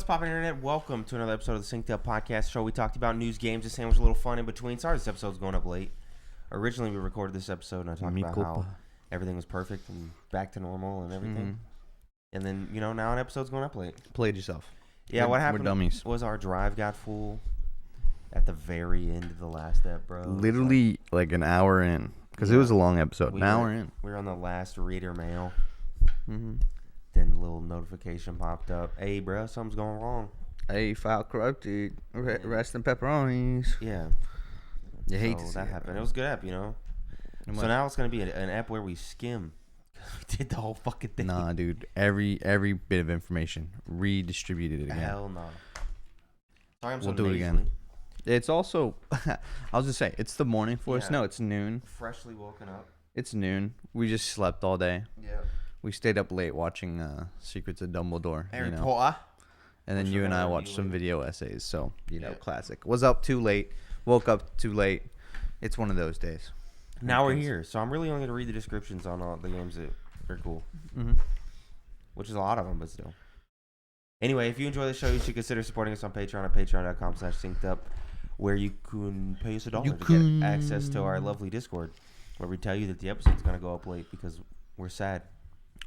poppin' internet? Welcome to another episode of the Synced Up Podcast Show. We talked about news, games, and sandwich a little fun in between. Sorry this episode's going up late. Originally, we recorded this episode and I talked about how everything was perfect and back to normal and everything. And then, now an episode's going up late. Played yourself. Yeah, what happened we're dummies. Was our drive got full at the very end of the last step, bro. Literally like an hour in. Because it was a long episode. An hour in. We were on the last reader mail. Mm-hmm. Then a little notification popped up. Hey, bro, something's going wrong. Hey, file corrupted. Rest in pepperonis. Yeah. You hate to see that it, happen. bro. It was a good app, So now it's going to be an app where we skim. We did the whole fucking thing. Nah, dude. Every bit of information. Redistributed it again. Hell no. Sorry, I'm so We'll do it again. It's also, I was just saying, it's the morning for us. No, it's noon. Freshly woken up. It's noon. We just slept all day. Yeah. We stayed up late watching Secrets of Dumbledore. Harry Potter. And then you and I watched some video essays. So, classic. Was up too late. Woke up too late. It's one of those days. Now we're here. So I'm really only going to read the descriptions on all the games that are cool. Mm-hmm. Which is a lot of them, but still. Anyway, if you enjoy the show, you should consider supporting us on Patreon at patreon.com/syncedup, where you can pay us $1 to get access to our lovely Discord, where we tell you that the episode's going to go up late because we're sad.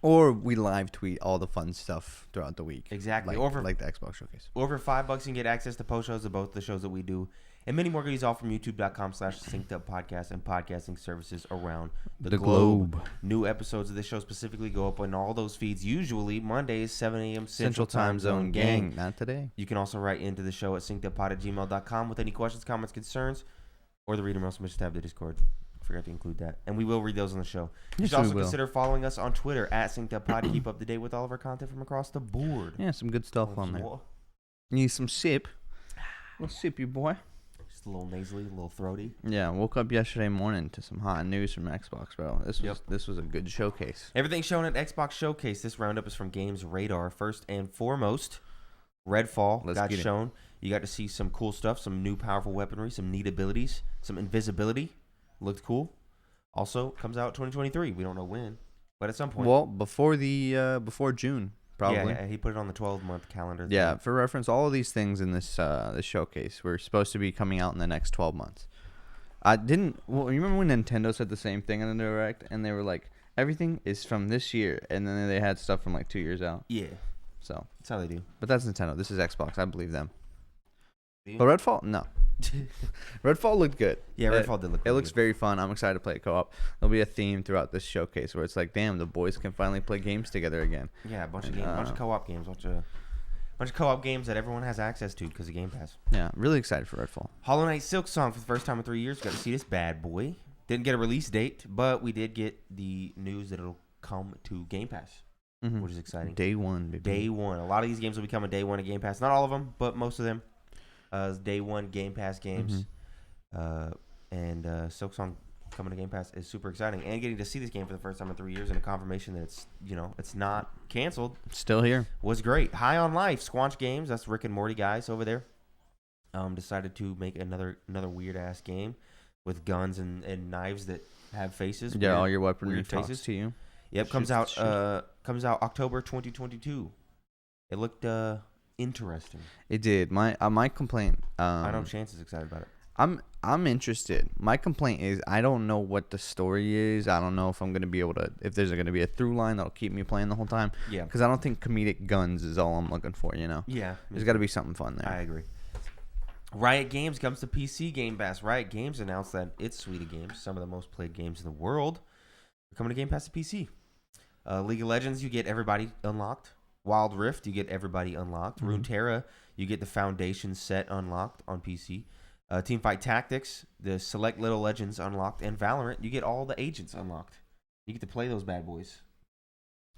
Or we live tweet all the fun stuff throughout the week. Exactly. Like the Xbox Showcase. Over $5, you can get access to post shows of both the shows that we do, and many more goodies, all from youtube.com/synceduppodcast and podcasting services around the globe. New episodes of this show specifically go up on all those feeds, usually Mondays, 7 a.m. Central Time Zone gang. Not today. You can also write into the show at synceduppod@gmail.com with any questions, comments, concerns, or the reader mail submission tab of the Discord. I forgot to include that. And we will read those on the show. You should also consider following us on Twitter at synceduppod to keep up to date with all of our content from across the board. Yeah, some good stuff on there. Need some sip? A little sip, you boy. Just a little nasally, a little throaty. Yeah, woke up yesterday morning to some hot news from Xbox, bro. This was a good showcase. Everything shown at Xbox Showcase. This roundup is from Games Radar. First and foremost, Redfall got shown. You got to see some cool stuff, some new powerful weaponry, some neat abilities, some invisibility. Looked cool. Also, comes out 2023. We don't know when, but at some point. Well, before June, probably. Yeah, he put it on the 12-month calendar. Yeah, for reference, all of these things in this showcase were supposed to be coming out in the next 12 months. You remember when Nintendo said the same thing in the Direct, and they were like, everything is from this year, and then they had stuff from like 2 years out. Yeah. So that's how they do. But that's Nintendo. This is Xbox. I believe them. But Redfall, no. Redfall looked good. Yeah, Redfall did look good. It looks very fun. I'm excited to play it co-op. There'll be a theme throughout this showcase where it's like, damn, the boys can finally play games together again. Yeah, a bunch of co-op games. Bunch of co-op games that everyone has access to because of Game Pass. Yeah, really excited for Redfall. Hollow Knight Silksong for the first time in 3 years. Got to see this bad boy. Didn't get a release date, but we did get the news that it'll come to Game Pass, which is exciting. Day one, baby. Day one. A lot of these games will be coming day one at Game Pass. Not all of them, but most of them. Day one Game Pass games. And Silksong coming to Game Pass is super exciting. And getting to see this game for the first time in 3 years and a confirmation that it's not canceled. Still here. Was great. High on Life, Squanch Games, that's Rick and Morty guys over there. Decided to make another weird ass game with guns and knives that have faces. Yeah, all your weaponry talks to you. Yep, comes out October 2022. It looked interesting. It did. My complaint. I know Chance is excited about it. I'm interested. My complaint is I don't know what the story is. I don't know if I'm gonna be able to. If there's gonna be a through line that'll keep me playing the whole time. Yeah. Because I don't think comedic guns is all I'm looking for. Yeah. There's got to be something fun there. I agree. Riot Games comes to PC Game Pass. Riot Games announced that its suite of games, some of the most played games in the world, are coming to Game Pass to PC. League of Legends, you get everybody unlocked. Wild Rift, you get everybody unlocked. Runeterra, you get the Foundation set unlocked on PC. Teamfight Tactics, the Select Little Legends unlocked. And Valorant, you get all the agents unlocked. You get to play those bad boys.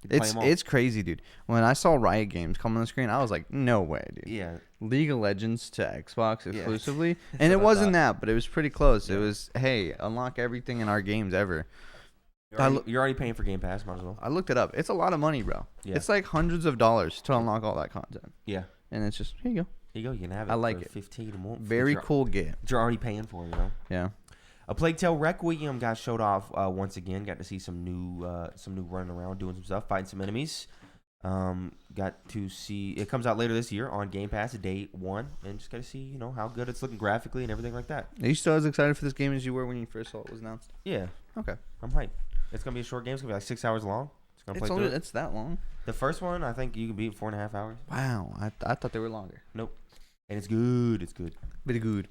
It's crazy, dude. When I saw Riot Games come on the screen, I was like, no way, dude. Yeah. League of Legends to Xbox exclusively. Yeah. And it wasn't that, but it was pretty close. Yeah. It was, hey, unlock everything in our games ever. You're already paying for Game Pass, might as well. I looked it up. It's a lot of money, bro. Yeah. It's like hundreds of dollars to unlock all that content. Yeah. And it's just, here you go. Here you go. You can have it. I like for it. 15 a month. Very cool get. You're already paying for, Yeah. A Plague Tale Requiem got showed off once again. Got to see some new running around, doing some stuff, fighting some enemies. Got to see it comes out later this year on Game Pass, day 1, and just got to see how good it's looking graphically and everything like that. Are you still as excited for this game as you were when you first saw it was announced? Yeah, Okay. I'm hyped. It's gonna be a short game. It's gonna be like 6 hours long. It's gonna play through it. It's that long. The first one, I think you can beat 4.5 hours. Wow, I thought they were longer. Nope, and it's good. It's good. Pretty good.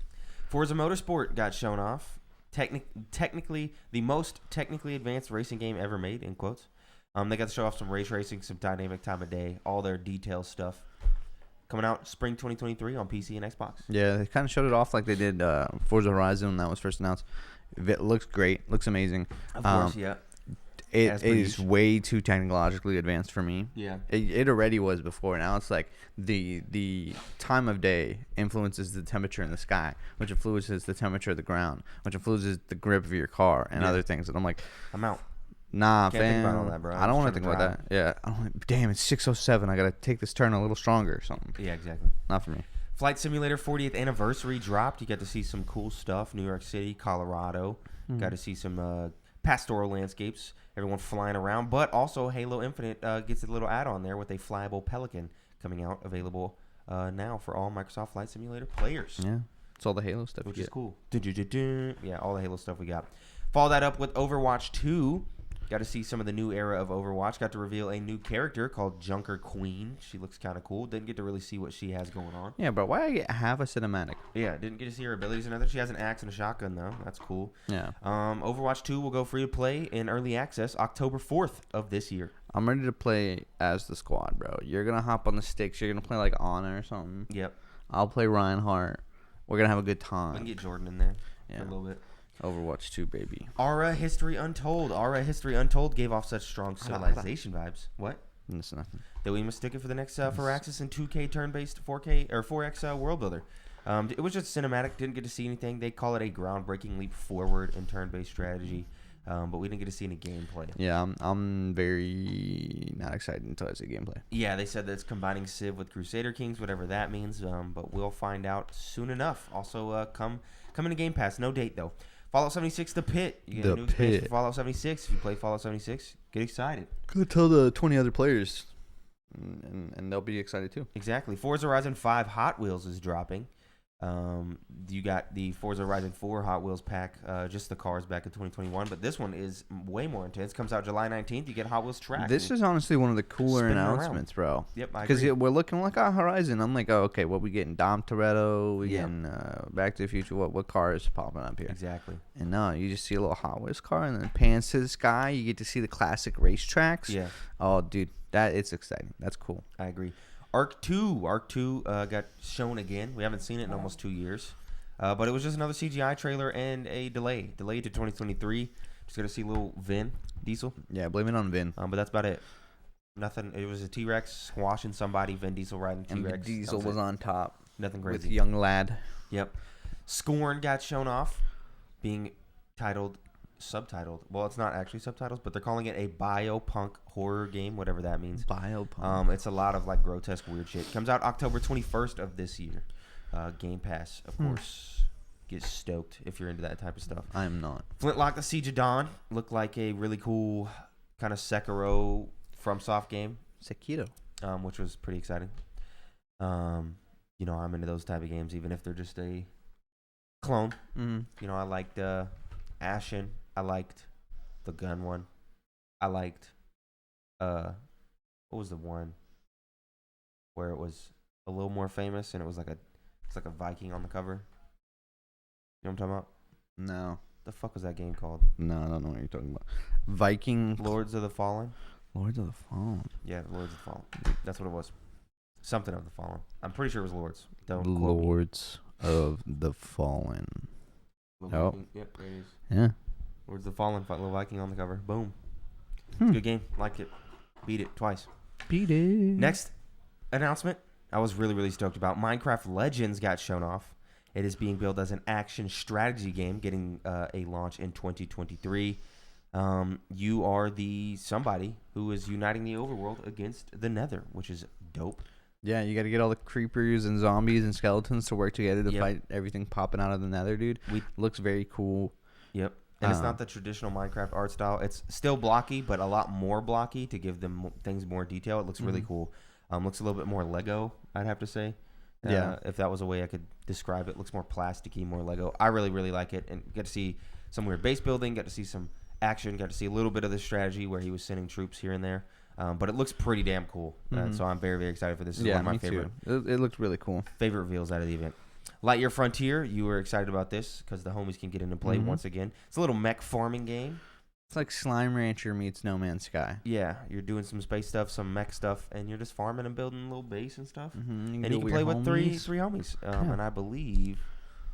Forza Motorsport got shown off. Technically, the most technically advanced racing game ever made, in quotes. They got to show off some race racing, some dynamic time of day, all their detail stuff. Coming out spring 2023 on PC and Xbox. Yeah, they kind of showed it off like they did Forza Horizon when that was first announced. It looks great. Looks amazing. Of course, yeah. It is way too technologically advanced for me. Yeah. It already was before. Now it's like the time of day influences the temperature in the sky, which influences the temperature of the ground, which influences the grip of your car and other things. And I'm like, I'm out. Nah, Can't think about all that, bro. I don't want to think about that. Yeah. I don't. Damn, it's 6:07. I gotta take this turn a little stronger or something. Yeah, exactly. Not for me. Flight Simulator 40th anniversary dropped. You got to see some cool stuff. New York City, Colorado. Got to see some pastoral landscapes. Everyone flying around. But also Halo Infinite gets a little add-on there with a flyable Pelican coming out, available now for all Microsoft Flight Simulator players. Yeah. It's all the Halo stuff. Which is cool. Yeah, all the Halo stuff we got. Follow that up with Overwatch 2. Got to see some of the new era of Overwatch. Got to reveal a new character called Junker Queen. She looks kind of cool. Didn't get to really see what she has going on. Yeah, but why I get half a cinematic? Yeah, didn't get to see her abilities or nothing. She has an axe and a shotgun, though. That's cool. Yeah. Overwatch 2 will go free to play in early access October 4th of this year. I'm ready to play as the squad, bro. You're going to hop on the sticks. You're going to play like Ana or something. Yep. I'll play Reinhardt. We're going to have a good time. We can get Jordan in there for a little bit. Overwatch 2, baby. Aura History Untold. Aura History Untold gave off such strong Civilization vibes. What? That's nothing. That we mistook it for the next Firaxis and 2K turn-based 4K or 4X world builder. It was just cinematic. Didn't get to see anything. They call it a groundbreaking leap forward in turn-based strategy, but we didn't get to see any gameplay. Yeah, I'm very not excited until I see gameplay. Yeah, they said that it's combining Civ with Crusader Kings, whatever that means. But we'll find out soon enough. Also, come into Game Pass. No date though. Fallout 76, The Pit. You get a new expansion for Fallout 76. If you play Fallout 76, get excited. Go tell the 20 other players, and they'll be excited too. Exactly. Forza Horizon 5 Hot Wheels is dropping. You got the Forza Horizon 4 Hot Wheels pack, just the cars back in 2021, but this one is way more intense. Comes out July 19th. You get Hot Wheels track. This is honestly one of the cooler announcements, bro. Yep, I because agree. we're looking like Horizon. I'm like, oh, okay, what we getting? Dom Toretto, we getting Back to the Future. What car is popping up here? Exactly. And no, you just see a little Hot Wheels car, and then it pans to the sky. You get to see the classic racetracks. Yeah. Oh, dude, it's exciting. That's cool. I agree. Arc 2 got shown again. We haven't seen it in almost 2 years. But it was just another CGI trailer and a delay. Delayed to 2023. Just got to see little Vin Diesel. Yeah, blame it on Vin. But that's about it. Nothing. It was a T-Rex squashing somebody. Vin Diesel riding T-Rex. And Vin Diesel was on top. Nothing crazy. With young lad. Yep. Scorn got shown off, being subtitled. Well, it's not actually subtitles, but they're calling it a biopunk horror game, whatever that means. Biopunk. It's a lot of like grotesque weird shit. Comes out October 21st of this year. Game Pass, of course. Get stoked if you're into that type of stuff. I'm not. Flintlock: The Siege of Dawn looked like a really cool kind of Sekiro FromSoft game. Sekiro. Which was pretty exciting. I'm into those type of games, even if they're just a clone. Mm-hmm. I liked Ashen. I liked the gun one. I liked what was the one where it was a little more famous and it's like a Viking on the cover. You know what I'm talking about? No. The fuck was that game called? No, I don't know what you're talking about. Viking. Lords of the Fallen? Lords of the Fallen. Yeah, Lords of the Fallen. That's what it was. Something of the Fallen. I'm pretty sure it was Lords. Don't quote me. Lords of the Fallen. Yep, there it is. Yeah. Lords of the Fallen, Little Viking on the cover. Boom. It's a good game. Liked it. Beat it twice. Beat it. Next announcement, I was really, really stoked about. Minecraft Legends got shown off. It is being billed as an action strategy game, getting a launch in 2023. You are somebody who is uniting the overworld against the Nether, which is dope. Yeah, you got to get all the creepers and zombies and skeletons to work together to fight everything popping out of the Nether, dude. Looks very cool. Yep. And it's not the traditional Minecraft art style. It's still blocky, but a lot more blocky to give them things more detail. It looks really cool. Looks a little bit more Lego, I'd have to say. Yeah. If that was a way I could describe it. Looks more plasticky, more Lego. I really, really like it. And get to see some weird base building. Get to see some action. Got to see a little bit of the strategy where he was sending troops here and there. But it looks pretty damn cool. So I'm very, very excited for this. This is one of my favorite. It looked really cool. Favorite reveals out of the event. Lightyear Frontier, you were excited about this because the homies can get into play once again. It's a little mech farming game. It's like Slime Rancher meets No Man's Sky. Yeah, you're doing some space stuff, some mech stuff, and you're just farming and building a little base and stuff. And you can play with three homies. And I believe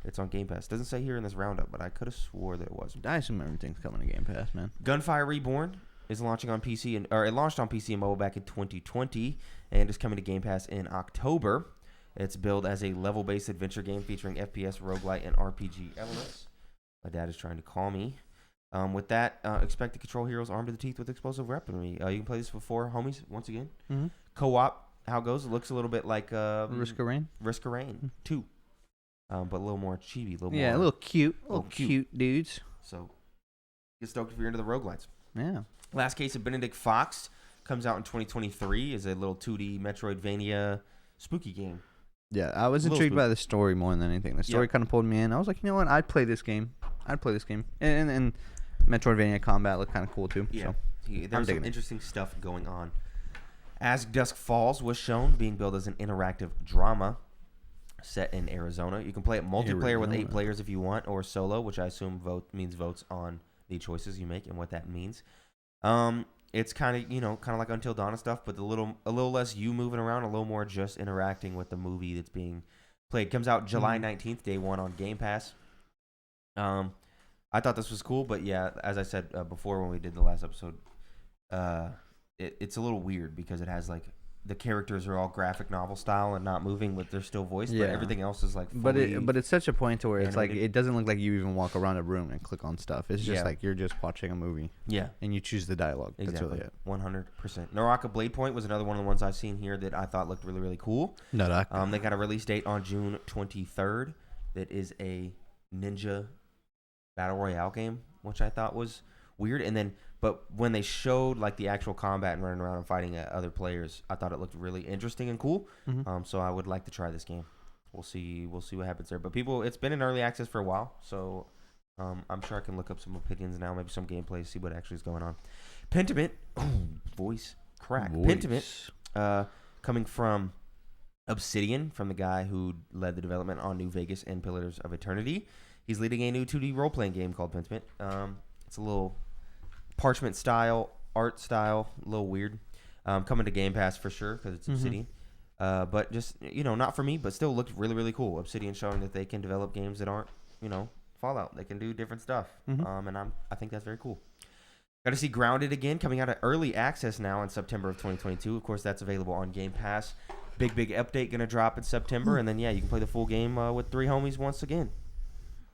it's on Game Pass. Doesn't say here in this roundup, but I could have swore that it was. I assume everything's coming to Game Pass, man. Gunfire Reborn is launching on PC, or it launched on PC and mobile back in 2020, and is coming to Game Pass in October. It's billed as a level-based adventure game featuring FPS, roguelite, and RPG elements. My dad is trying to call me. With that, expect to control heroes armed to the teeth with explosive weaponry. You can play this with 4 homies once again. Co-op, how it goes? It looks a little bit like Risk of Rain. Risk of Rain 2, but a little more chibi, a little cute, cute dudes. So get stoked if you're into the roguelites. Yeah. Last Case of Benedict Fox comes out in 2023. Is a little 2D Metroidvania spooky game. Yeah, I was intrigued by the story more than anything. The story kind of pulled me in. I was like, you know what? I'd play this game. And Metroidvania combat looked kind of cool too. Yeah, so there's some interesting stuff going on. As Dusk Falls was shown, being billed as an interactive drama set in Arizona. You can play it multiplayer with 8 players if you want, or solo, which I assume means votes on the choices you make and what that means. It's kind of like Until Dawn and stuff, but a little less you moving around, a little more just interacting with the movie that's being played. Comes out July 19th, day 1 on Game Pass. I thought this was cool, but yeah, as I said before when we did the last episode, it's a little weird because it has like the characters are all graphic novel style and not moving, but they're still voiced. But everything else is like fully but it's such a point to where it's animated. like it doesn't look like you even walk around a room and click on stuff. It's just like you're just watching a movie. Yeah, and you choose the dialogue. Exactly. That's really it. 100%. Naraka Blade Point was another one of the ones I've seen here that I thought looked really, really cool. Naraka. They got a release date on June 23rd. That is a ninja battle royale game, which I thought was weird. And then, but when they showed like the actual combat and running around and fighting other players, I thought it looked really interesting and cool. So I would like to try this game. We'll see what happens there. But it's been in early access for a while, so I'm sure I can look up some opinions now, maybe some gameplay, see what actually is going on. Pentiment, voice crack. Pentiment, coming from Obsidian, from the guy who led the development on New Vegas and Pillars of Eternity. He's leading a new 2D role-playing game called Pentiment. It's a little parchment style, art style, a little weird. Coming to Game Pass for sure because it's Obsidian. But just, not for me, but still looked really, really cool. Obsidian showing that they can develop games that aren't, Fallout. They can do different stuff. And I think that's very cool. Got to see Grounded again, coming out of early access now in September of 2022. Of course, that's available on Game Pass. Big update going to drop in September. And then, you can play the full game with 3 homies once again.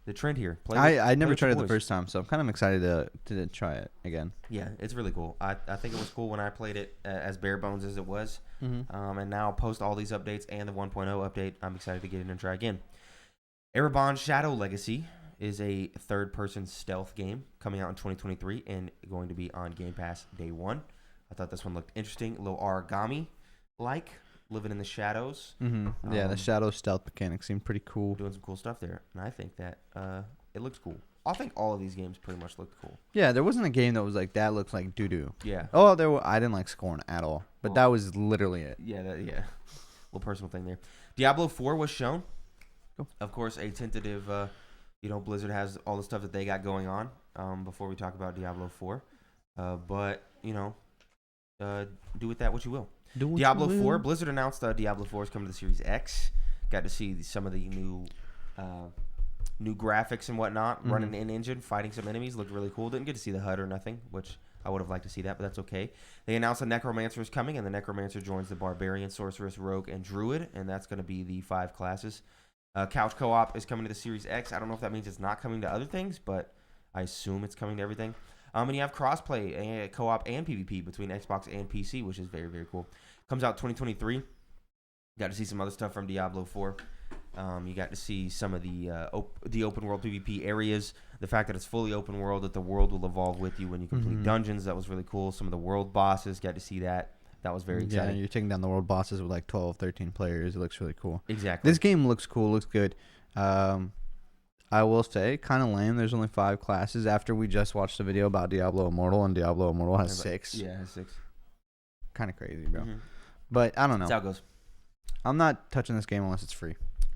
The trend here. I never tried it the first time, so I'm kind of excited to try it again. Yeah, it's really cool. I think it was cool when I played it as bare bones as it was. And now post all these updates and the 1.0 update, I'm excited to get in and try again. Erebon Shadow Legacy is a third-person stealth game coming out in 2023 and going to be on Game Pass day 1. I thought this one looked interesting, a little origami-like. Living in the shadows. Yeah, the shadow stealth mechanics seem pretty cool. Doing some cool stuff there. And I think that it looks cool. I think all of these games pretty much looked cool. Yeah, there wasn't a game that was like, that looks like doo-doo. Yeah. Oh, I didn't like Scorn at all. But that was literally it. Yeah, little personal thing there. Diablo 4 was shown. Cool. Of course, a tentative, Blizzard has all the stuff that they got going on before we talk about Diablo 4. But, do with that what you will. Diablo 4. Blizzard announced Diablo 4 is coming to the Series X. Got to see some of the new graphics and whatnot running in engine, fighting some enemies. Looked really cool. Didn't get to see the HUD or nothing, which I would have liked to see that, but that's okay. They announced the Necromancer is coming, and the Necromancer joins the Barbarian, Sorceress, Rogue, and Druid, and that's going to be the 5 classes. Couch co-op is coming to the Series X. I don't know if that means it's not coming to other things, but I assume it's coming to everything. And you have crossplay, co-op, and PvP between Xbox and PC, which is very, very cool. Comes out 2023. Got to see some other stuff from Diablo 4. You got to see some of the open world PvP areas. The fact that it's fully open world, that the world will evolve with you when you complete dungeons. That was really cool. Some of the world bosses, got to see that. That was very exciting. Yeah, you're taking down the world bosses with like 12, 13 players. It looks really cool. Exactly. This game looks cool. Looks good. I will say, kind of lame. There's only 5 classes after we just watched a video about Diablo Immortal, and Diablo Immortal has 6. Yeah, it has 6. Kind of crazy, bro. But I don't know. That's how it goes. I'm not touching this game unless it's free.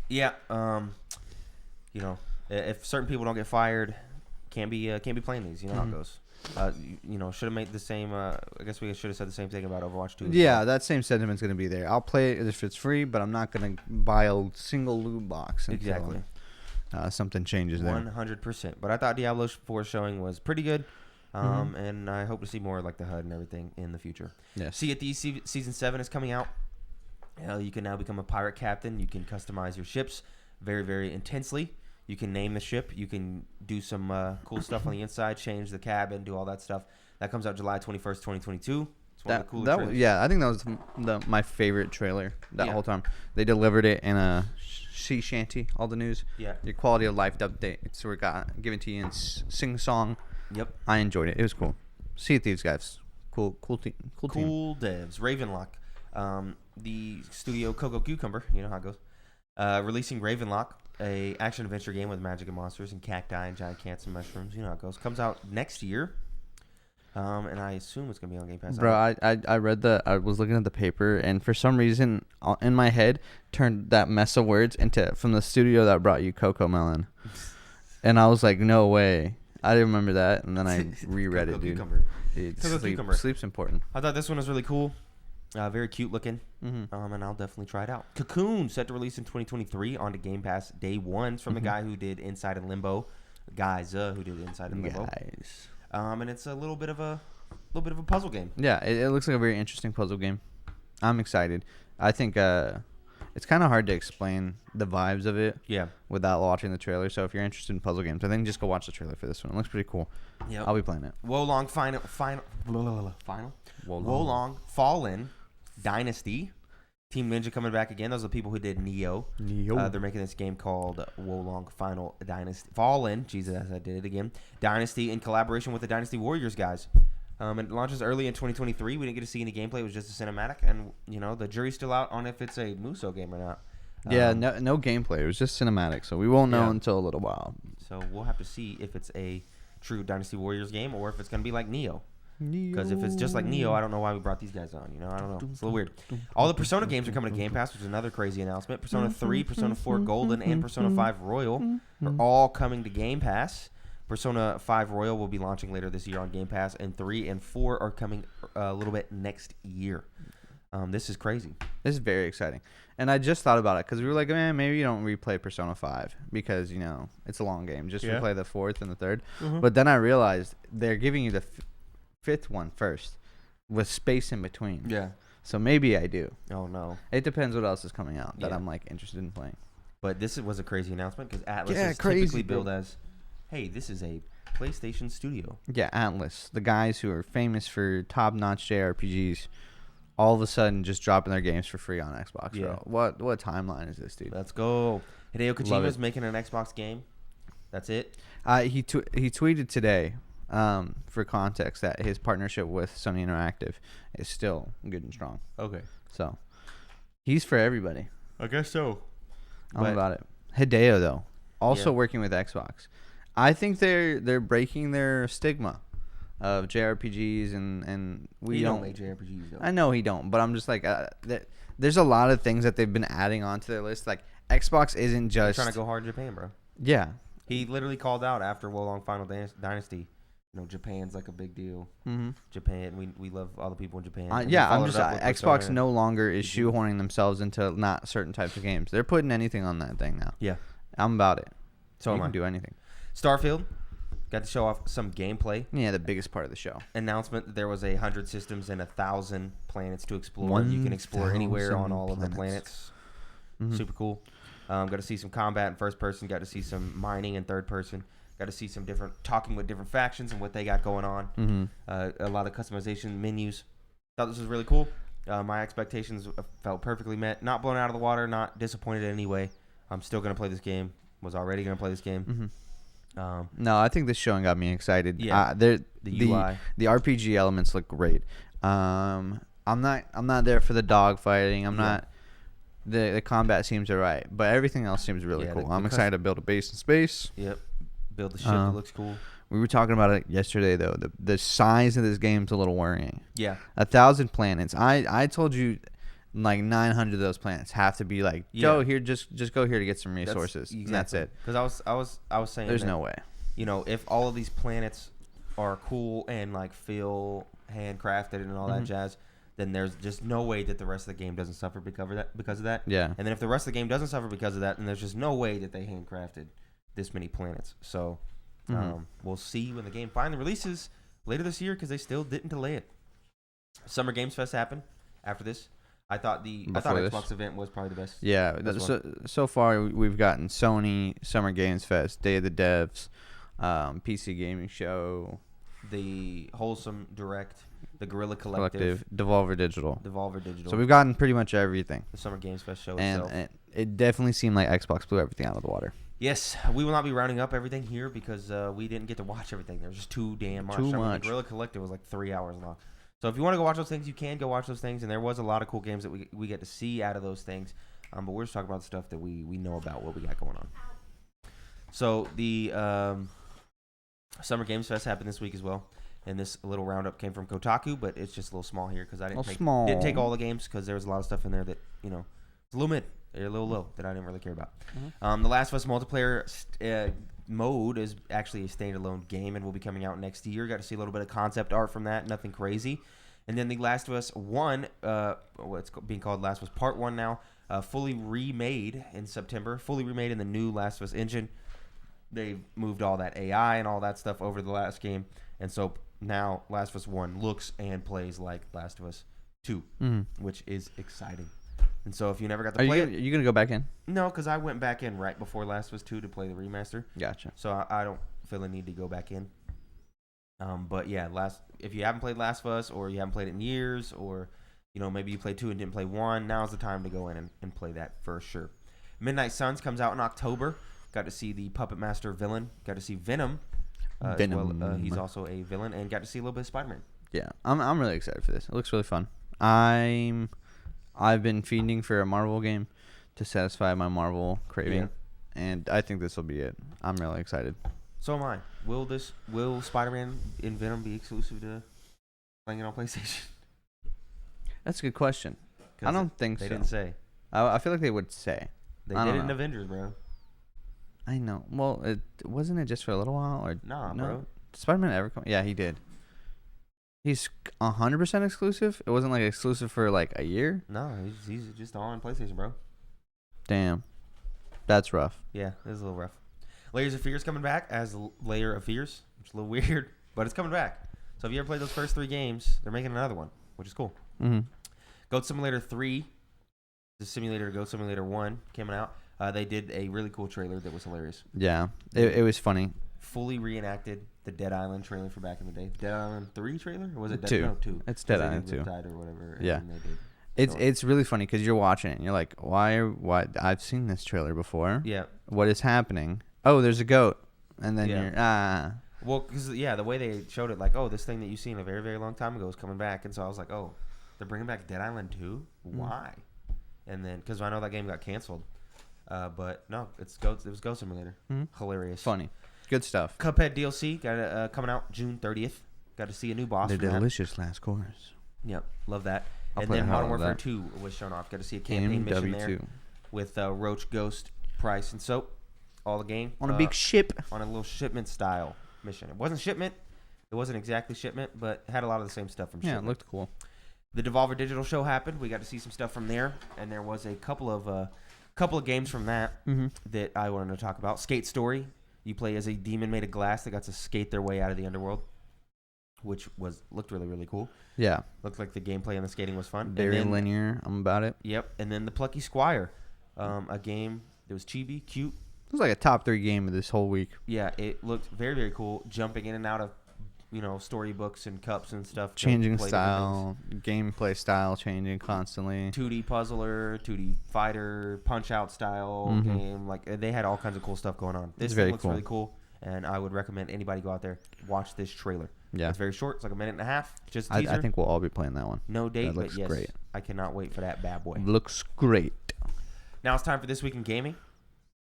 Yeah. You know, if certain people don't get fired, can't be playing these. You know how it goes. You know, should have made the same. I guess we should have said the same thing about Overwatch 2. Yeah, that same sentiment's gonna be there. I'll play it if it's free, but I'm not gonna buy a single loot box. Exactly. Something changes there. 100%. But I thought Diablo 4 showing was pretty good. And I hope to see more like the HUD and everything in the future. Yes. Sea of Thieves Season 7 is coming out. You can now become a pirate captain. You can customize your ships very, very intensely. You can name the ship. You can do some cool stuff on the inside, change the cabin, do all that stuff. That comes out July 21st, 2022. It's one of the coolest trailers. Yeah, I think that was my favorite trailer whole time. They delivered it in a sea shanty, all the news. Yeah. Your quality of life update. So we got given to you in sing-song. Yep. I enjoyed it. It was cool. Sea of Thieves guys. Cool team. Cool devs. Ravenlock. The studio Coco Cucumber, you know how it goes, releasing Ravenlock, a action-adventure game with magic and monsters and cacti and giant cats and mushrooms. You know how it goes. Comes out next year. And I assume it's going to be on Game Pass. Bro, I read I was looking at the paper, and for some reason, in my head, turned that mess of words into from the studio that brought you Coco Melon. And I was like, no way. I didn't remember that, and then I reread it, dude. Cucumber. Sleep's important. I thought this one was really cool. Very cute looking. And I'll definitely try it out. Cocoon, set to release in 2023 onto Game Pass day 1. It's from the guy who did Inside and Limbo. Who did Inside and Limbo. And it's a little bit of a puzzle game. Yeah, it looks like a very interesting puzzle game. I'm excited. I think it's kind of hard to explain the vibes of it without watching the trailer. So if you're interested in puzzle games, I think just go watch the trailer for this one. It looks pretty cool. Yep. I'll be playing it. Wolong Fallen Dynasty. Team Ninja coming back again. Those are the people who did Neo. They're making this game called Wolong Final Dynasty. Fallen. Jesus, I did it again. Dynasty in collaboration with the Dynasty Warriors guys. It launches early in 2023. We didn't get to see any gameplay. It was just a cinematic. And, you know, the jury's still out on if it's a Muso game or not. Yeah, no gameplay. It was just cinematic. So we won't know until a little while. So we'll have to see if it's a true Dynasty Warriors game or if it's going to be like Neo. Because if it's just like Neo, I don't know why we brought these guys on. You know, I don't know. It's a little weird. All the Persona games are coming to Game Pass, which is another crazy announcement. Persona 3, Persona 4 Golden, and Persona 5 Royal are all coming to Game Pass. Persona 5 Royal will be launching later this year on Game Pass, and 3 and 4 are coming a little bit next year. This is crazy. This is very exciting. And I just thought about it because we were like, man, maybe you don't replay Persona 5 because, you know, it's a long game. Just replay the 4th and the 3rd. But then I realized they're giving you the 5th one first with space in between. Yeah. So maybe I do. Oh, no. It depends what else is coming out that I'm, like, interested in playing. But this was a crazy announcement because Atlas is typically billed as, hey, this is a PlayStation studio. Yeah, Atlas. The guys who are famous for top-notch JRPGs all of a sudden just dropping their games for free on Xbox, bro. What timeline is this, dude? Let's go. Hideo Kojima's making an Xbox game. That's it. He tweeted today, for context, that his partnership with Sony Interactive is still good and strong. Okay. So, he's for everybody. I guess so. I'm about it. Hideo, though, also working with Xbox. I think they're breaking their stigma of JRPGs, and we don't make JRPGs, though. I know he don't, but I'm just like, there's a lot of things that they've been adding onto their list. Like, Xbox isn't just... They're trying to go hard in Japan, bro. Yeah. He literally called out after Wolong Final Dynasty. You know, Japan's like a big deal. Japan, we love all the people in Japan. I'm just Xbox no longer is shoehorning themselves into not certain types of games. They're putting anything on that thing now. Yeah, I'm about it. So you can do anything. Starfield got to show off some gameplay. Yeah, the biggest part of the show. Announcement that there was 100 systems and 1,000 planets to explore. You can explore anywhere on all of the planets. Super cool. Got to see some combat in first person. Got to see some mining in third person. Got to see some talking with different factions and what they got going on. A lot of customization menus. Thought this was really cool. My expectations felt perfectly met. Not blown out of the water. Not disappointed in any way. I'm still gonna play this game. Was already gonna play this game. No, I think this showing got me excited. Yeah. The UI. the RPG elements look great. I'm not there for the dog fighting. I'm not. The combat seems alright, but everything else seems really cool. I'm excited to build a base in space. Yep. Build the ship that looks cool. We were talking about it yesterday though. The size of this game's a little worrying. Yeah. 1,000 planets. I told you like 900 of those planets have to be like go here, just go here to get some resources. And that's it. Because I was saying there's no way. You know, if all of these planets are cool and like feel handcrafted and all that jazz, then there's just no way that the rest of the game doesn't suffer because of that. Yeah. And then if the rest of the game doesn't suffer because of that, then there's just no way that they handcrafted this many planets. So we'll see when the game finally releases later this year because they still didn't delay it. Summer Games Fest happened after this. I thought Xbox event was probably the best. Yeah. So far we've gotten Sony Summer Games Fest, Day of the Devs, PC Gaming Show, the Wholesome Direct, the Guerrilla Collective, Devolver Digital. So we've gotten pretty much everything. The Summer Games Fest show itself. And it definitely seemed like Xbox blew everything out of the water. Yes, we will not be rounding up everything here because we didn't get to watch everything. There was just too damn much. The Guerrilla Collective was like 3 hours long. So if you want to go watch those things, you can go watch those things. And there was a lot of cool games that we get to see out of those things. But we're just talking about the stuff that we know about, what we got going on. So the Summer Games Fest happened this week as well. And this little roundup came from Kotaku, but it's just a little small here because I didn't take all the games because there was a lot of stuff in there that, you know, it's a little mid, a little low that I didn't really care about. The Last of Us multiplayer mode is actually a standalone game and will be coming out next year. Got to see a little bit of concept art from that, nothing crazy. And then the Last of Us 1, what's being called Last of Us Part 1 now, fully remade in September, fully remade in the new Last of Us engine. They moved all that AI and all that stuff over the last game. And so now Last of Us 1 looks and plays like Last of Us 2, which is exciting. And so if you never got to play it... Are you going to go back in? No, because I went back in right before Last of Us 2 to play the remaster. Gotcha. So I don't feel a need to go back in. But yeah, if you haven't played Last of Us or you haven't played it in years or, you know, maybe you played 2 and didn't play 1, now's the time to go in and play that for sure. Midnight Suns comes out in October. Got to see the Puppet Master villain. Got to see Venom. Venom. Well, he's also a villain, and got to see a little bit of Spider-Man. Yeah, I'm really excited for this. It looks really fun. I've been fiending for a Marvel game to satisfy my Marvel craving, and I think this will be it. I'm really excited. So am I. Will Spider-Man and Venom be exclusive to playing it on PlayStation? That's a good question. I don't think so. They didn't say. I feel like they would say. They did it in Avengers, bro. I know. Well, wasn't it just for a little while, or no? Bro. Did Spider-Man ever come? Yeah, he did. He's 100% exclusive. It wasn't like exclusive for like a year. No, he's just on PlayStation, bro. Damn, that's rough. Yeah, it's a little rough. Layers of Fear's coming back as Layer of Fears. It's a little weird, but it's coming back. So if you ever played those first 3 games, they're making another one, which is cool. Goat Simulator 3, the simulator to Goat Simulator 1 coming out. They did a really cool trailer that was hilarious. Yeah, it was funny. Fully reenacted the Dead Island trailer for back in the day. Dead Island 3 trailer? Or was it 2? No, 2. It's Dead Island 2. Or whatever. Yeah. It's really funny because you're watching it and you're like, why? I've seen this trailer before. Yeah. What is happening? Oh, there's a goat. And then you're, Well, because, the way they showed it, like, oh, this thing that you've seen a very, very long time ago is coming back. And so I was like, oh, they're bringing back Dead Island 2? Why? And then, because I know that game got canceled. But no, it was Ghost Simulator. Hilarious. Funny. Good stuff. Cuphead DLC got coming out June 30th. Got to see a new boss. The delicious last course. Yep, love that. And then Modern Warfare 2 was shown off. Got to see a campaign mission there with Roach, Ghost, Price, and Soap. All the game on a big ship. On a little shipment style mission. It wasn't shipment. It wasn't exactly shipment, but it had a lot of the same stuff from shipment. Yeah, it looked cool. The Devolver Digital show happened. We got to see some stuff from there, and there was a couple of games from that that I wanted to talk about. Skate Story. You play as a demon made of glass that got to skate their way out of the underworld, which looked really, really cool. Yeah. Looked like the gameplay and the skating was fun. Very linear. I'm about it. Yep. And then the Plucky Squire, a game that was chibi, cute. It was like a top 3 game of this whole week. Yeah, it looked very, very cool. Jumping in and out of storybooks and cups and stuff. Changing style, gameplay style changing constantly. 2D puzzler, 2D fighter, punch out style game. Like they had all kinds of cool stuff going on. This thing looks really cool, and I would recommend anybody go out there watch this trailer. Yeah, it's very short. It's like a minute and a half. Just a teaser. I think we'll all be playing that one. No date, that looks but yes, great. I cannot wait for that bad boy. Looks great. Now it's time for This Week in Gaming.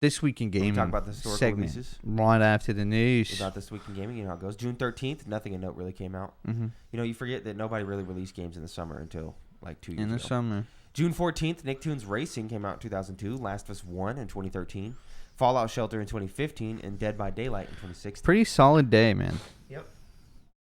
This Week in Gaming. Talk about the historical releases. Right after the news. About This Week in Gaming, you know how it goes. June 13th, nothing of note really came out. You forget that nobody really released games in the summer until like 2 years ago. In the summer. June 14th, Nicktoons Racing came out in 2002. Last of Us 1 in 2013. Fallout Shelter in 2015. And Dead by Daylight in 2016. Pretty solid day, man. Yep.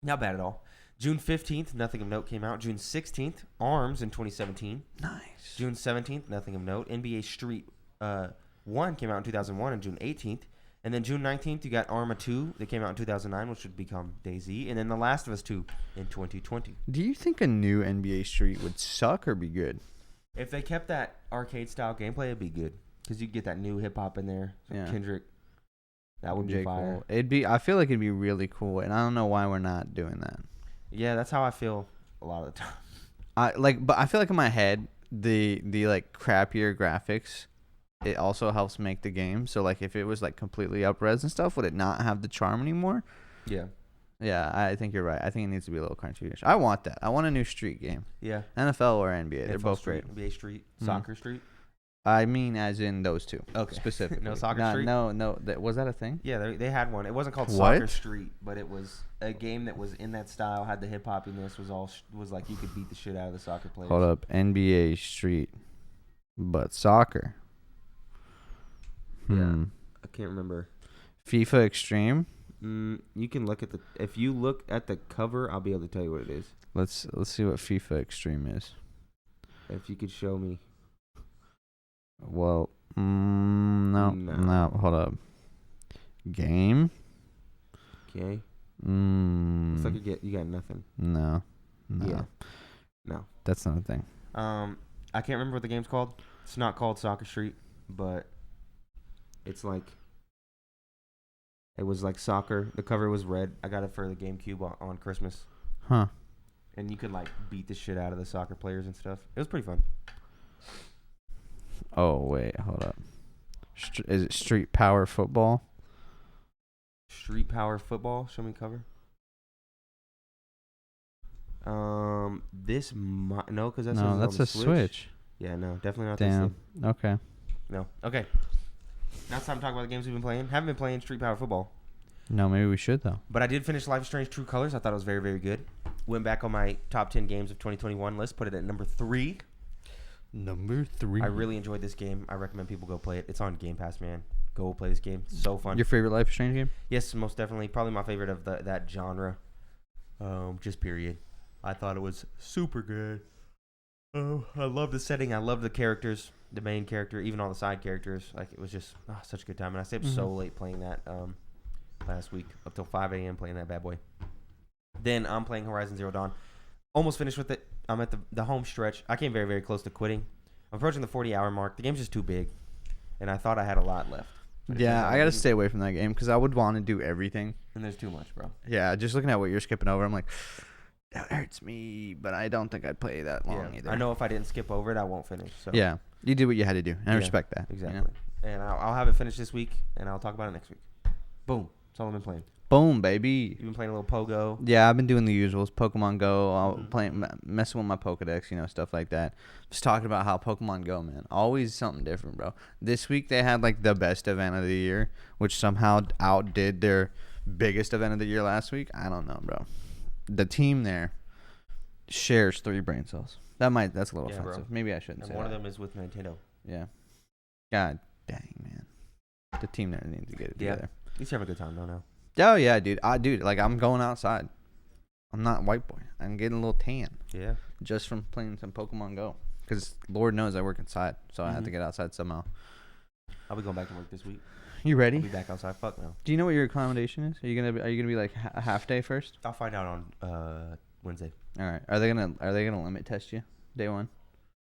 Not bad at all. June 15th, nothing of note came out. June 16th, ARMS in 2017. Nice. June 17th, nothing of note. NBA Street 1 came out in 2001 on June 18th. And then June 19th, you got Arma 2 that came out in 2009, which would become DayZ. And then The Last of Us 2 in 2020. Do you think a new NBA Street would suck or be good? If they kept that arcade-style gameplay, it'd be good. Because you get that new hip-hop in there. Yeah. Kendrick. That would be fire. Cool. I feel like it'd be really cool, and I don't know why we're not doing that. Yeah, that's how I feel a lot of the time. But I feel like in my head, the like crappier graphics, it also helps make the game. So like if it was like completely up-res and stuff, would it not have the charm anymore? Yeah. Yeah, I think you're right. I think it needs to be a little cartoonish. I want that. I want a new Street game. Yeah. NFL or NBA. They're both Street, great. NBA Street, Soccer Street. I mean, as in those two. Okay. Specifically. No Soccer Street? No. Was that a thing? Yeah, they had one. It wasn't called Soccer Street, but it was a game that was in that style, had the hip-hoppiness, was like you could beat the shit out of the soccer players. Hold up. NBA Street, but soccer. Yeah. I can't remember. FIFA Extreme? You can look at if you look at the cover, I'll be able to tell you what it is. Let's see what FIFA Extreme is. If you could show me. Well, no, hold up. Game? Okay. Looks like you got nothing. No. Yeah. No. That's not a thing. I can't remember what the game's called. It's not called Soccer Street, but it's like it was like soccer. The cover was red. I got it for the GameCube on Christmas. Huh. And you could like beat the shit out of the soccer players and stuff. It was pretty fun. Oh, wait, hold up. Is it Street Power Football? Street Power Football? Show me cover. No, because that's a Switch. Yeah, no, definitely not. Damn. Okay. No. Okay. Now it's time to talk about the games we've been playing. Haven't been playing Street Power Football. No, maybe we should though. But I did finish Life is Strange True Colors. I thought it was very, very good. Went back on my top 10 games of 2021 list. Put it at number 3. Number 3. I really enjoyed this game. I recommend people go play it. It's on Game Pass, man. Go play this game. It's so fun. Your favorite Life is Strange game? Yes, most definitely. Probably my favorite of that genre. Just period. I thought it was super good. Oh, I love the setting. I love the characters. The main character, even all the side characters. Like, it was just such a good time. And I stayed up so late playing that last week. Up till 5 a.m. playing that bad boy. Then I'm playing Horizon Zero Dawn. Almost finished with it. I'm at the home stretch. I came very, very close to quitting. I'm approaching the 40-hour mark. The game's just too big. And I thought I had a lot left. Yeah, I got to stay away from that game because I would want to do everything. And there's too much, bro. Yeah, just looking at what you're skipping over, I'm like, that hurts me. But I don't think I'd play that long either. I know if I didn't skip over it, I won't finish. So. Yeah, you did what you had to do. And I respect that. Exactly. You know? And I'll have it finished this week, and I'll talk about it next week. Boom. That's all I've been playing. Boom, baby. You've been playing a little Pogo. Yeah, I've been doing the usuals. Pokemon Go. I'll messing with my Pokedex, stuff like that. Just talking about how Pokemon Go, man. Always something different, bro. This week they had like the best event of the year, which somehow outdid their biggest event of the year last week. I don't know, bro. The team there shares 3 brain cells. That's a little offensive. Bro. Maybe I shouldn't say that. And one of them is with Nintendo. Yeah. God dang, man. The team there needs to get it together. At least you have a good time, though, now. Oh, yeah, dude. Like, I'm going outside. I'm not white boy. I'm getting a little tan. Yeah. Just from playing some Pokemon Go. Because Lord knows I work inside, so I have to get outside somehow. I'll be going back to work this week. You ready? I'll be back outside. Fuck no. Do you know what your accommodation is? Are you gonna be like a half day first? I'll find out on Wednesday. All right. Are they gonna limit test you day one?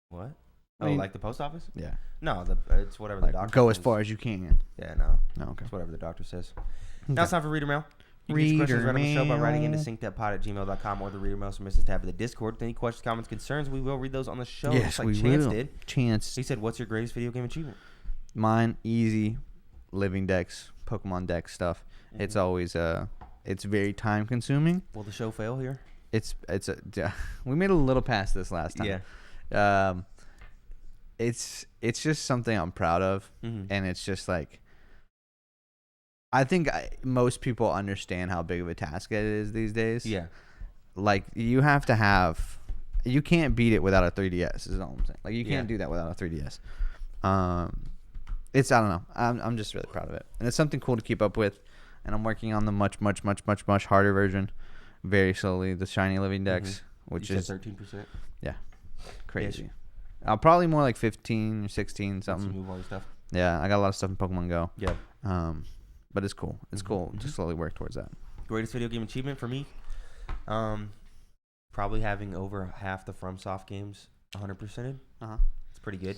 What? Like the post office? Yeah. No, it's whatever the doctor go says. as far as you can. Yeah, no. No, okay. It's whatever the doctor says. Now it's time for Reader Mail. You can get your questions Reader read on the show by writing into mail. synceduppod@gmail.com or the Reader Mail Submissions tab of the Discord. Any questions, comments, concerns, we will read those on the show. Yes, just like we Chance will. did. Chance. He said, what's your greatest video game achievement? Mine, easy, living decks, Pokemon deck stuff. Mm-hmm. It's always it's very time consuming. Will the show fail here? We made a little past this last time. Yeah. It's just something I'm proud of, and it's just like I think most people understand how big of a task it is these days. Yeah. Like you have to have, you can't beat it without a 3DS. Is all I'm saying. Like you can't do that without a 3DS. It's I don't know. I'm just really proud of it, and it's something cool to keep up with. And I'm working on the much harder version, very slowly. The shiny living decks, which is 13%. Yeah, crazy. I'll probably more like 15 or 16 something. Move all your stuff. Yeah, I got a lot of stuff in Pokemon Go. Yeah. But it's cool. It's cool to slowly work towards that. Greatest video game achievement for me, probably having over half the FromSoft games 100%ed. It's pretty good.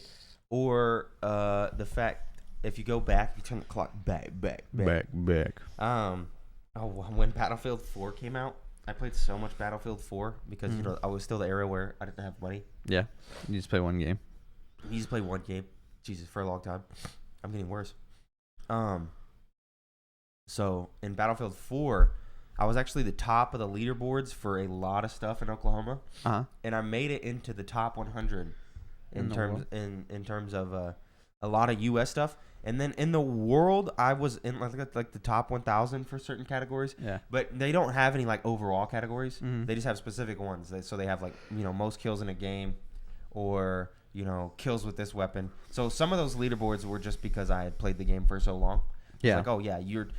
Or the fact, if you go back, you turn the clock back. When Battlefield 4 came out, I played so much Battlefield 4 because you know I was still the era where I didn't have money. Yeah, you just play one game. You just play one game. Jesus, for a long time. I'm getting worse. So in Battlefield 4, I was actually the top of the leaderboards for a lot of stuff in Oklahoma, and I made it into the top 100 in terms of a lot of U.S. stuff. And then in the world, I was in like the top 1,000 for certain categories. Yeah. But they don't have any like overall categories. They just have specific ones. So they have like, you know, most kills in a game, or, you know, kills with this weapon. So some of those leaderboards were just because I had played the game for so long. Yeah. It's like, oh yeah, you're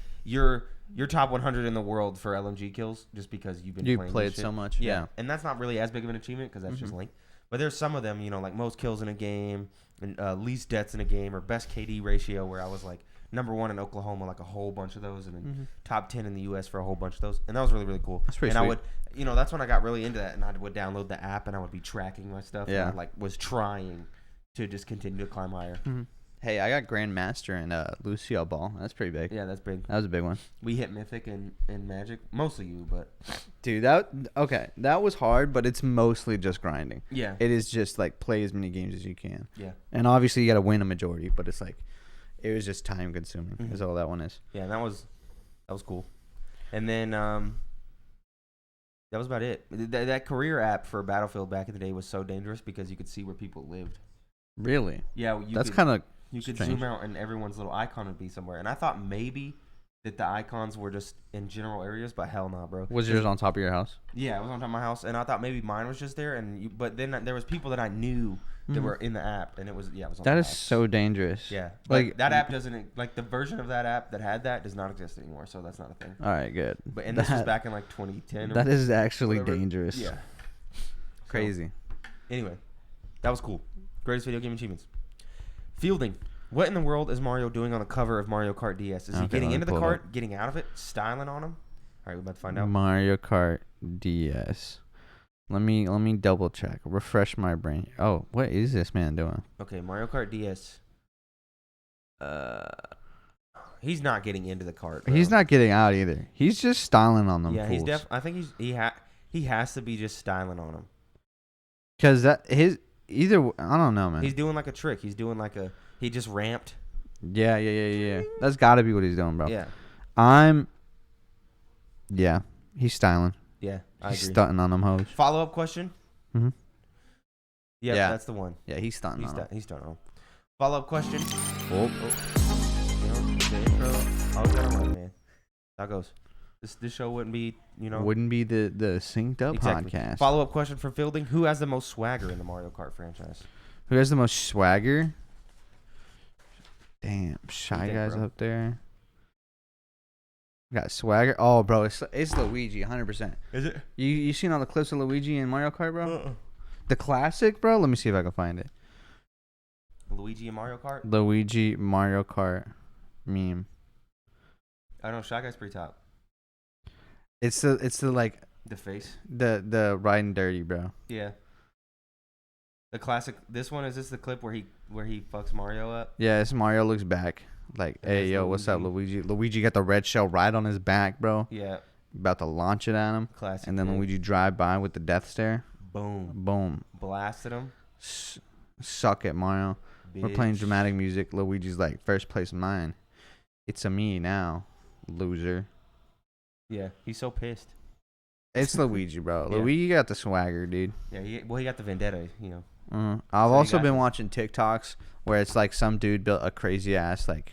top 100 in the world for LMG kills just because you've played so much. Yeah. And that's not really as big of an achievement because that's just linked. But there's some of them, you know, like most kills in a game, and least deaths in a game, or best KD ratio, where I was like number 1 in Oklahoma, like a whole bunch of those, and then top 10 in the U.S. for a whole bunch of those, and that was really, really cool. That's pretty sweet. I would, you know, that's when I got really into that, and I would download the app, and I would be tracking my stuff. Yeah. And I was trying to just continue to climb higher. Hey, I got Grandmaster and Lucio Ball. That's pretty big. Yeah, that's big. That was a big one. We hit Mythic and Magic, mostly you, but dude, that was hard, but it's mostly just grinding. Yeah, it is just like play as many games as you can. Yeah, and obviously you got to win a majority, but it's like it was just time consuming. Is all that one is. Yeah, and that was cool. And then that was about it. That career app for Battlefield back in the day was so dangerous because you could see where people lived. Really? Yeah, that's kind of. You could zoom out and everyone's little icon would be somewhere. And I thought maybe that the icons were just in general areas, but hell no, bro. Was yours on top of your house? Yeah, it was on top of my house. And I thought maybe mine was just there. But then there was people that I knew that were in the app. And it was on that the is app. So dangerous. Yeah. Like that app doesn't, like the version of that app that had that does not exist anymore. So that's not a thing. All right, good. And this was back in like 2010. That is actually whatever. Dangerous. Yeah. Crazy. So, anyway, that was cool. Greatest video game achievements. Fielding. What in the world is Mario doing on the cover of Mario Kart DS? Is he getting into the cart, getting out of it, styling on him? All right, we're about to find out. Mario Kart DS. Let me double check. Refresh my brain. Oh, what is this man doing? Okay, Mario Kart DS. He's not getting into the cart. Bro. He's not getting out either. He's just styling on them. Yeah, fools. I think he has to be just styling on him. Because I don't know, man. He's doing like a trick. He's doing like he just ramped. Yeah. That's got to be what he's doing, bro. Yeah. Yeah, he's styling. Yeah, I he's agree. stunting on them hoes. Follow-up question? Mm-hmm. Yep, Yeah, that's the one. Yeah, he's stunting on them. He's stunting on them. Follow-up question? Oh. You know, the intro. I was gonna run, man. That goes. This show wouldn't be, you know. Wouldn't be the synced up podcast. Follow-up question for Fielding. Who has the most swagger in the Mario Kart franchise? Who has the most swagger? Damn, Shy Guy's bro? up there. Got swagger. Oh, bro, it's Luigi, 100%. Is it? You seen all the clips of Luigi in Mario Kart, bro? Uh-uh. The classic, bro? Let me see if I can find it. Luigi and Mario Kart? Luigi Mario Kart meme. I don't know. Shy Guy's pretty top. It's the like The face? the riding dirty, bro. Yeah. The classic. This one, is this the clip where he fucks Mario up? Yeah, it's Mario looks back. Like, And hey, that's yo, what's up, Luigi? Luigi got the red shell right on his back, bro. Yeah. about to launch it at him. Classic. And then dude. Luigi drive by with the death stare. Boom. Boom. Blasted him. Suck it, Mario. We're playing Bitch. dramatic music. Luigi's like, first place mine. It's a me now, loser. Yeah, he's so pissed. It's Luigi, bro. Yeah. Luigi got the swagger, dude. Yeah, he got the vendetta, you know. I've So also you got been this. watching TikToks where it's like some dude built a crazy ass like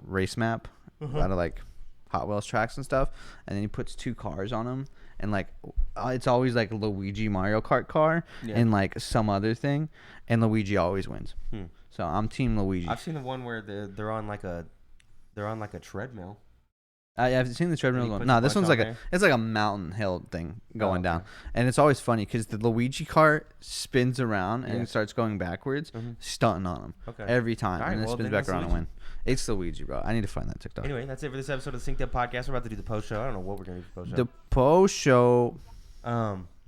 race map out of like Hot Wheels tracks and stuff, and then he puts 2 cars on them, and like it's always like Luigi Mario Kart car and like some other thing, and Luigi always wins. So I'm team Luigi. I've seen the one where they're on like a treadmill. I've seen the treadmill he going. puts No, a this bunch one's on like there? it's like a mountain hill thing going okay. down, and it's always funny because the Luigi cart spins around and Yeah. it starts going backwards, stunting on him Okay. every time, All right, and then well, spins then back that's around and Luigi. win. It's Luigi, bro. I need to find that TikTok. Anyway, that's it for this episode of the Synced Up Podcast. We're about to do the post show. I don't know what we're gonna do for the post show. The post show.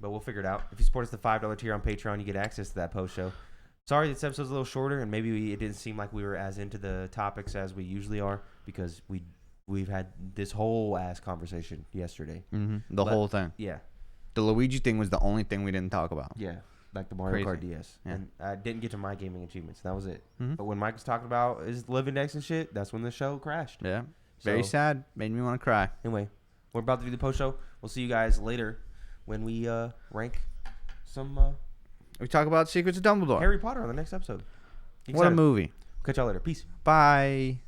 But we'll figure it out. If you support us the $5 tier on Patreon, you get access to that post show. Sorry, this episode's a little shorter, and maybe it didn't seem like we were as into the topics as we usually are because we've had this whole ass conversation yesterday. The whole thing. Yeah, The Luigi thing was the only thing we didn't talk about. yeah, like the Mario Kart Crazy. DS, Yeah. and I didn't get to my gaming achievements. That was it. But when Mike was talking about his live index and shit, that's when the show crashed. Yeah. Very So- sad. Made me want to cry. Anyway, we're about to do the post show. We'll see you guys later when we rank some We talk about Secrets of Dumbledore. Harry Potter on the next episode. What a movie. Catch y'all later. Peace. Bye.